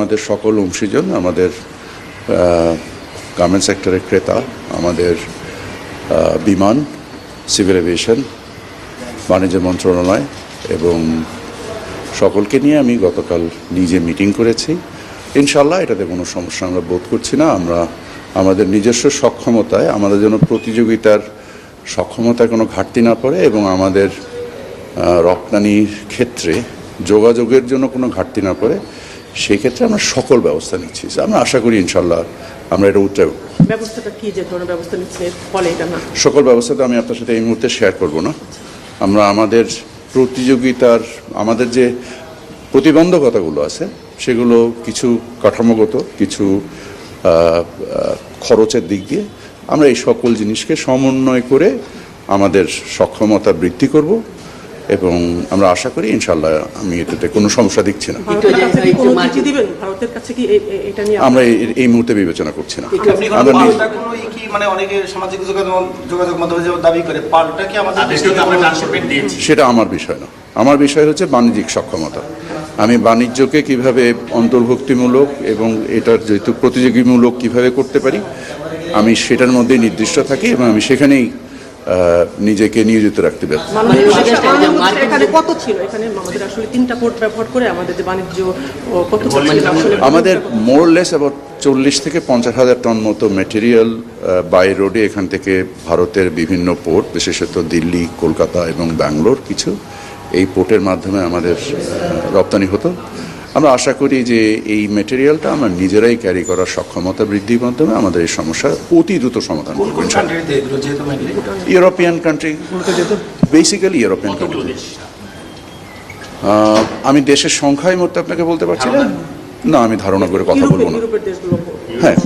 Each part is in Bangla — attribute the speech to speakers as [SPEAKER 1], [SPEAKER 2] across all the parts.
[SPEAKER 1] আমাদের সকল অংশীজন, আমাদের গার্মেন্টস সেক্টরের ক্রেতা, আমাদের বিমান, সিভিল এভিয়েশন, বাণিজ্য মন্ত্রণালয় এবং সকলকে নিয়ে আমি গতকাল নিজে মিটিং করেছি। ইনশাল্লাহ এটাতে কোনো সমস্যা আমরা বোধ করছি না। আমরা আমাদের নিজস্ব সক্ষমতায়, আমাদের যেন প্রতিযোগিতার সক্ষমতায় কোনো ঘাটতি না পড়ে এবং আমাদের রপ্তানির ক্ষেত্রে যোগাযোগের জন্য কোনো ঘাটতি না পড়ে, সেই ক্ষেত্রে আমরা সকল ব্যবস্থা নিচ্ছি। আমরা আশা করি ইনশাল্লাহ আমরা এটা উত্তর।
[SPEAKER 2] ব্যবস্থাটা কি, যে ধরনের ব্যবস্থা নিচ্ছে ফলে এটা না?
[SPEAKER 1] সকল ব্যবস্থা তো আমি আপনার সাথে এই মুহূর্তে শেয়ার করব না। আমরা আমাদের প্রতিযোগিতার, আমাদের যে প্রতিবন্ধকতাগুলো আছে সেগুলো কিছু কাঠামোগত, কিছু খরচের দিক দিয়ে আমরা এই সকল জিনিসকে সমন্বয় করে আমাদের সক্ষমতা বৃদ্ধি করব এবং আমরা আশা করি ইনশাল্লাহ আমি এটাতে কোনো সমস্যা দেখছি না। আমরা এই মুহূর্তে বিবেচনা করছি না। সেটা আমার বিষয় না। আমার বিষয় হচ্ছে বাণিজ্যিক সক্ষমতা। আমি বাণিজ্যকে কিভাবে অন্তর্ভুক্তিমূলক এবং এটার যেহেতু প্রতিযোগীমূলক কিভাবে করতে পারি, আমি সেটার মধ্যে নির্দিষ্ট থাকি এবং আমি সেখানেই নিজেকে নিয়োজিত রাখতে পারি। আমাদের মোরলেস অ্যাবাউট 40 থেকে 50,000 টন মতো ম্যাটেরিয়াল বাই রোডে এখান থেকে ভারতের বিভিন্ন পোর্ট, বিশেষত দিল্লি, কলকাতা এবং ব্যাঙ্গালোর, কিছু এই পোর্টের মাধ্যমে আমাদের রপ্তানি হতো। আমরা আশা করি যে এই ম্যাটেরিয়ালটা আমরা নিজেরাই ক্যারি করার সক্ষমতা বৃদ্ধির মাধ্যমে আমাদের এই সমস্যার অতি দ্রুত সমাধান করব। ইউরোপিয়ান কান্ট্রিগুলোতে যেহেতু বেসিক্যালি ইউরোপিয়ান কান্ট্রি, আমি দেশের সংখ্যায় মধ্যে আপনাকে বলতে পারছি না, আমি ধারণা করে কথা বলবো না। হ্যাঁ,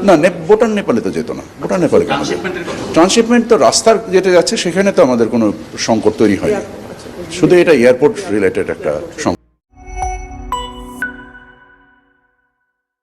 [SPEAKER 1] না, ভুটান নেপালে তো যেত না। ভুটান নেপালে ট্রান্সশিপমেন্ট তো রাস্তার যেটা যাচ্ছে সেখানে তো আমাদের কোনো সংকট তৈরি হয়নি, শুধু এটা এয়ারপোর্ট রিলেটেড একটা সংকট।